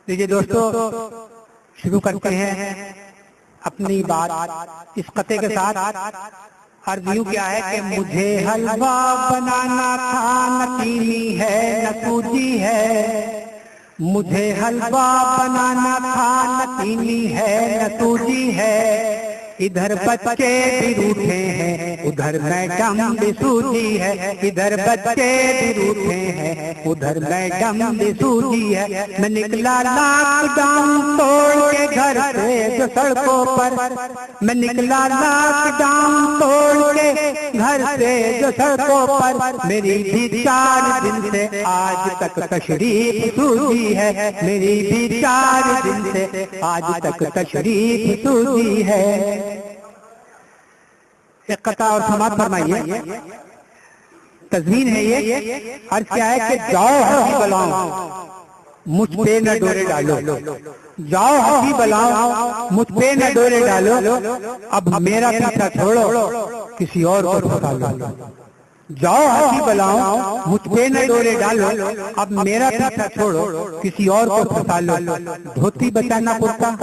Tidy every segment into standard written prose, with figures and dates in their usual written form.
लीजिए दोस्तों, शुरू करते हैं अपनी बात इस कते के साथ। अर्ज यूं क्या है कि मुझे हलवा बनाना था, न चीनी है न सूजी है। मुझे हलवा बनाना था, न चीनी है न सूजी है। इधर बच्चे भी रूठे हैं, उधर मैडम भी सूजी है। इधर बच्चे भी रूठे हैं, उधर मैडम भी सूजी है। मैं निकला लॉकडाउन तोड़ के घर से जो सड़कों पर। मैं निकला लॉकडाउन तोड़ के घर से जो सड़कों पर। मेरी भी 4 दिन से आज तक तशरीफ सूजी है। मेरी भी 4 दिन से आज तक तशरीफ सूजी है। एक कथा और समाप्त फरमाइए। तज़मीन है ये। अर्ज क्या है कि जाओ हंसी बलाओ, मुझ पे न डोरे डालो। जाओ हंसी बलाओ, मुझ पे न डोरे डालो। अब मेरा पीछा छोड़ो, किसी और को फंसा लो। जाओ हंसी बलाओ, मुझ पे न डोरे डालो। अब मेरा पीछा छोड़ो, किसी और को फंसा लो। धोती बचाना कुर्ता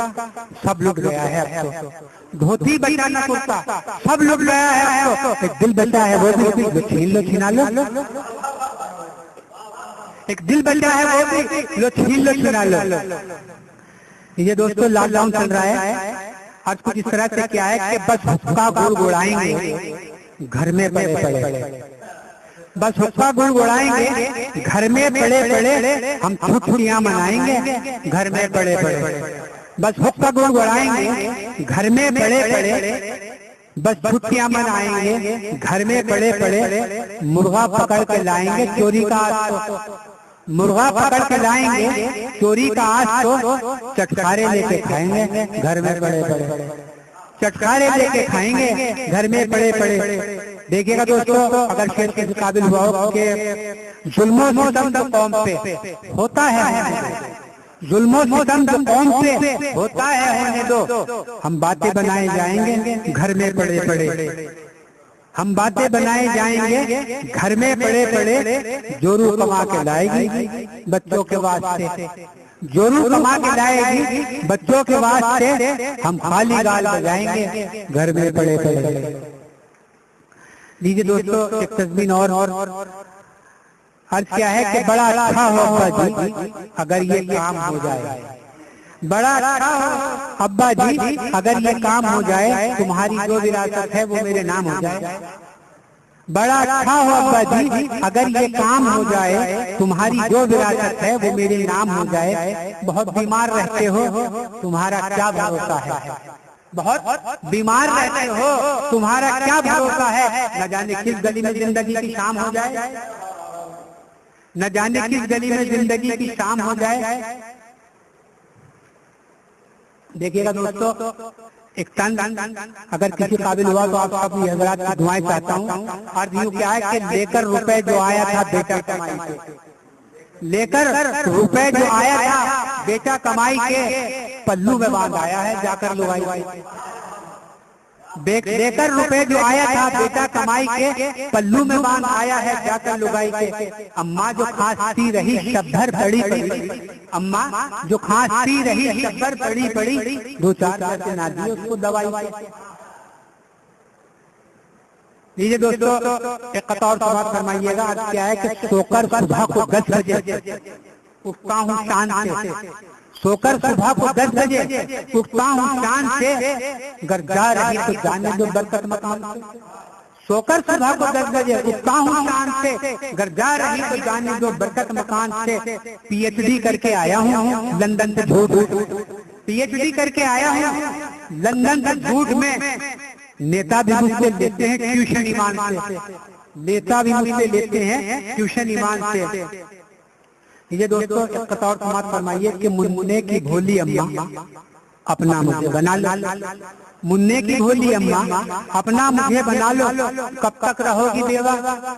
सब लुट गया है अब तो। धोती बचाना कुर्ता सब लुट गया है अब तो। एक दिल बचा है वो भी छीन लो, छीना लो। एक दिल बचा है वो भी लो, छीन लो, छीना लो। ये दोस्तों लॉकडाउन चल रहा है। आज कुछ इस तरह से क्या है कि बस हुक्का गुड़गुड़ाएंगे घर में पड़े पड़े। बस हुक्का गुड़गुड़ाएंगे घर में पड़े पड़े। हम छुट्टियां मनाएंगे घर में पड़े पड़े। बस हुक्का गुड़गुड़ाएंगे घर में पड़े पड़े। बस छुट्टियां मनाएंगे घर में पड़े पड़े। मुर्गा पकड़ के लाएंगे चोरी का आज तो। मुर्गा पकड़ के लाएंगे चोरी का आज तो। चटकारे लेके खाएंगे घर में पड़े पड़े। चटकारे लेके खाएंगे घर में पड़े पड़े। देखिएगा दोस्तों, अगर शेर के काबिल हुआ हो कि जुल्मों सितम जो कौम पे होता है, जुल्मों सितम जो कौम पे होता है होने दो। हम बातें बनाए जाएंगे घर में पड़े पड़े। हम बातें बनाए जाएंगे घर में पड़े पड़े। जोरू कमा के लाएगी बच्चों के वास्ते। जोरू कमा के लाएगी बच्चों के वास्ते। हम खाली गाल बजाएंगे घर में पड़े पड़े। लीजिए दोस्तों, एक तज़मीन और अर्ज क्या है कि बड़ा अच्छा हो अब्बा जी अगर ये काम हो जाए। बड़ा अच्छा हो अब्बा जी अगर ये काम हो जाए। तुम्हारी जो विरासत है वो मेरे नाम हो जाए। बड़ा अच्छा हो अब्बा जी अगर ये काम हो जाए। तुम्हारी जो विरासत है वो मेरे नाम हो जाए। बहुत बीमार रहते हो, तुम्हारा क्या भरोसा है। बहुत बीमार रहते हो, तुम्हारा क्या भरोसा है। न जाने किस गली में जिंदगी की शाम हो जाए। न जाने किस गली में जिंदगी की शाम हो जाए। देखिएगा दोस्तों, एक तन अगर किसी काबिल हुआ तो आप सब हजरात की दुआएं चाहता हूँ। और यूं क्या है कि लेकर रुपए जो आया था बेटा कमाई के। लेकर रुपए जो आया था बेटा कमाई के पल्लू में बांध आया है जाकर लुगाई। लेकर रुपए जो आया था बेटा कमाई के पल्लू में बांध आया है जाकर लुगाई के। अम्मा जो खांसती रही शब्दर पड़ी पड़ी। अम्मा जो खांसती रही शब्दर पड़ी पड़ी। 2-4 पैसे ना दिए उसको दवाई। लीजिए दोस्तों, एक कथा और समाप्त फरमाइएगा। आज क्या है कि सोकर सुबह को 10 बजे उठता हूँ शान से। सोकर सुबह को 10 बजे उठता हूँ शान से। घर जा रही तो जाने दो बरकत मकान से। सोकर सुबह को 10 बजे उठता हूँ शान से। घर जा रही तो जाने दो बरकत मकान से। PhD करके आया हूँ लंदन से झूठ। PhD करके आया हूँ लंदन से झूठ में। नेता भी मुझसे लेते हैं ट्यूशन ईमान से। नेता भी मुझसे लेते हैं ट्यूशन ईमान से। ये दोस्तों, एक कथा और समाप्त फरमाइए कि मुन्ने की भोली अम्मा अपना मुझे बना लो। मुन्ने की भोली अम्मा अपना मुझे बना लो। कब तक रहोगी देवा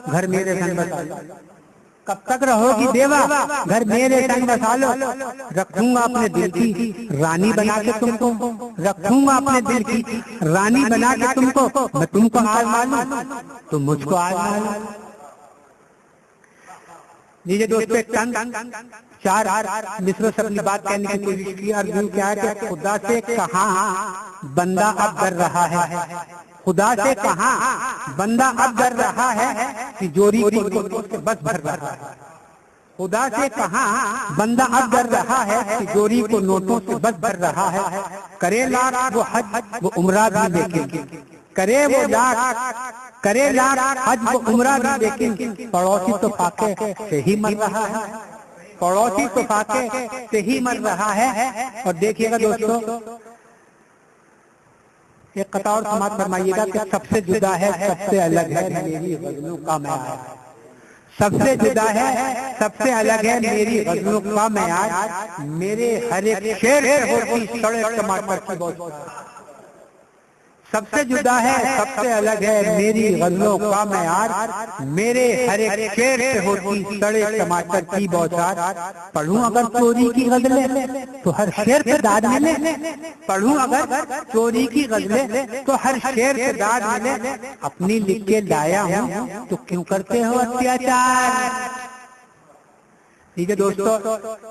घर मेरे संग बसा लो। कब तक रहोगी देवा घर मेरे संग बसा लो। रखूंगा अपने दिल की रानी बना के तुमको। रखूंगा अपने दिल की रानी बना के तुमको। मैं तुमको आजमा लूं तुम मुझको आजमा लो। लीजिए दोस्तों, एक तंज चार मिसरों से अपनी बात कहने की कोशिश की। और यूं क्या है कि खुदा से कहा बंदा अब डर रहा है, खुदा से कहा बंदा अब डर रहा है, तिजोरी को नोटों से बस भर रहा है। खुदा से कहा बंदा अब डर रहा है, तिजोरी को नोटों से बस भर रहा है। करे लाख वो हज वो उम्रा भी लेकिन, करे वो लाख हज वो उम्रा भी लेकिन, पड़ोसी तो फाके से ही मर रहा है, पड़ोसी तो फाके से ही मर रहा है। और देखिएगा दोस्तों, एक कतार समाज फरमाइएगा कि सबसे जुदा है सबसे अलग है मेरी गजलों का म्यार, सबसे जुदा है सबसे अलग है मेरी गजलों का म्यार, मेरे हर एक शेर से होती सड़े टमाटर की बौछार। सबसे जुदा है सबसे अलग है मेरी गजलों का म्यार, मेरे हर एक शेर से होती सड़े टमाटर की बौछार। पढ़ूं अगर चोरी की गजलें तो हर शेर से दाद मिले, पढ़ूं अगर चोरी की गजलें तो हर शेर से दाद मिले। अपनी लिख के लाया हूँ तो क्यों करते हो अत्याचार। ठीक है दोस्तों,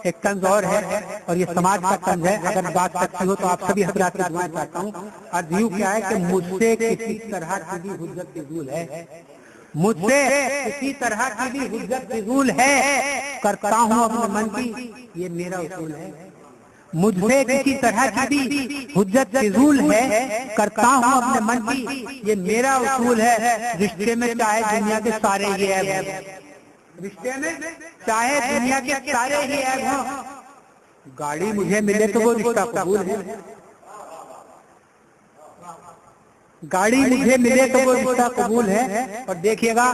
एक तंज और है और ये समाज का तंज है। अगर बात सच्ची हो तो आप सभी हजरात की दुआएं चाहता हूँ। और यूं क्या है कि मुझसे किसी तरह की भी हुज्जत फिजूल है, मुझसे किसी तरह की भी हुज्जत फिजूल है, करता हूँ अपने मन की ये मेरा उसूल है। मुझसे किसी तरह की भी हुज्जत फिजूल है, करता हूँ अपने मन की ये मेरा उसूल है। रिश्ते में चाहे दुनिया के सारे ये ऐब, रिश्ते में चाहे दुनिया के सारे ही ऐब हों, गाड़ी मुझे मिले तो वो रिश्ता कबूल है, गाड़ी मुझे मिले तो वो रिश्ता कबूल है। और देखिएगा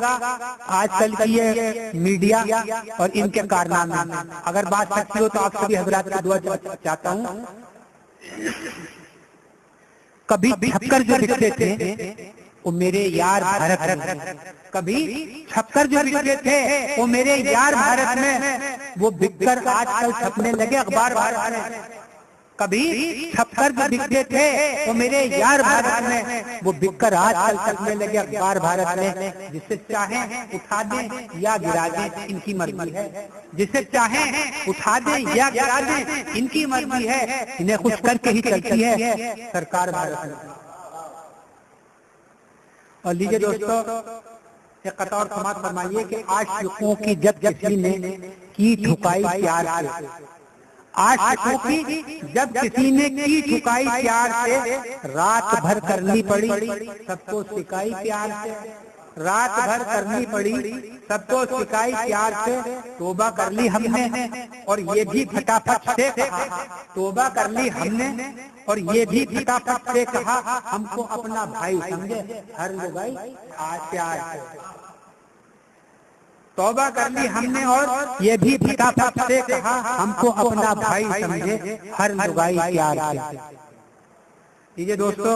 आजकल की ये मीडिया और इनके कारनामे, अगर बात सच्ची हो तो आप सभी हजरात की दुआ चाहता हूँ। कभी छक्कर जो बिकते थे वो मेरे यार भारत में, कभी छक्कर जो बिकते थे वो मेरे यार भारत में, वो बिककर आजकल छपने लगे अखबार भारत में। कभी छक्कर जो बिकते थे वो मेरे यार भारत में, वो बिककर आजकल छपने लगे अखबार भारत में। जिसे चाहे उठा दें या गिरा दें इनकी मर्जी है, जिसे चाहे उठा दें या गिरा दें इनकी मर्जी है। इन्हें खुश करके ही चलती है सरकार भारत में। और लीजिए दोस्तों, एक कतार समाज फरमाइए कि आशिकों की जब किसी ने की ठुकाई प्यार से, आशिकों की जब किसी ने की ठुकाई प्यार से, रात भर करनी पड़ी सबको सिकाई प्यार से, रात भर करनी पड़ी सबको सिकाई प्यार से। तोबा कर ली हमने और ये भी फटाफट से कहा, तोबा कर ली हमने और ये भी फटाफट से कहा, हमको अपना भाई समझे हर लुगाई प्यार से। तौबा कर ली हमने और ये भी फटाफट से कहा, हमको अपना भाई समझे हर लुगाई प्यार से। लीजिए दोस्तों,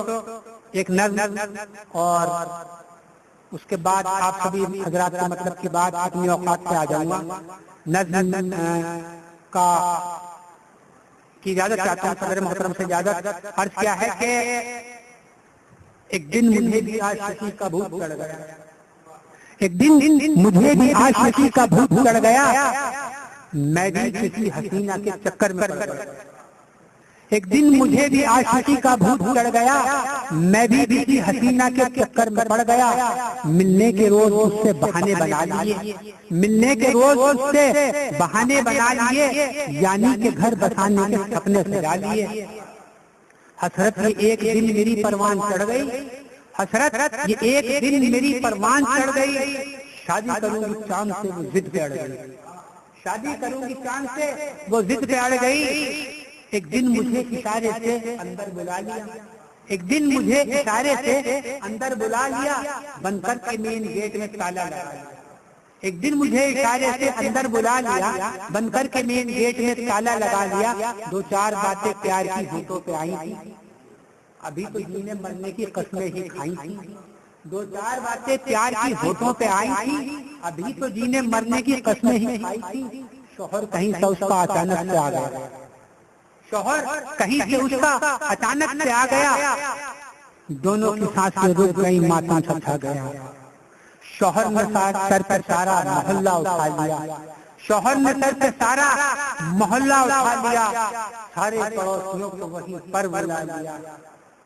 एक नज़्म और उसके बाद आप सभी हजरात के मतलब की बात अपनी औकात पे आ जाऊंगा। नज़्म का की इजाजत चाहता हूँ सदर मोहतरम से। इजाजत अर्ज क्या है कि एक दिन मुझे भी आशिकी का भूत चढ़ गया, एक दिन मुझे भी आशिकी का भूत चढ़ गया, मैं भी किसी हसीना के चक्कर में पड़ गया। एक दिन मुझे भी आशिकी का भूत चढ़ गया, मैं भी किसी हसीना के चक्कर में पड़ गया। मिलने के रोज उससे बहाने बना लिए, मिलने के रोज उससे बहाने बना लिए, यानी के घर बसाने के सपने सजा लिए। हसरत ये एक दिन मेरी परवान चढ़ गई, हसरत ये एक दिन मेरी परवान चढ़ गई। शादी करूंगी चांद से वो जिद पे अड़ गई, शादी करूंगी चांद से वो जिद पे अड़ गई। एक दिन मुझे इशारे से अंदर बुला लिया, एक दिन मुझे इशारे से अंदर बुला लिया, बंद करके मेन गेट में ताला लगा लिया। एक दिन मुझे इशारे से अंदर बुला लिया, बंद करके मेन गेट में ताला लगा लिया। दो चार बातें प्यार की होठों पे आई थी, अभी तो जीने मरने की कस्में ही खाई थी। दो चार बातें प्यार की होठों पे आई थी, अभी तो जीने मरने की कस्में ही खाई थी। शोहर कहीं से उसका अचानक से आ गया, शोहर कहीं से उसका अचानक से आ गया। दोनों की सांसें रुक गई, माथा छा गया। शोहर ने सर पर सारा मोहल्ला उठा लिया, शौहर ने सर से सारा मोहल्ला उठा लिया, सारे पड़ोसियों को वहीं पर बुला लिया।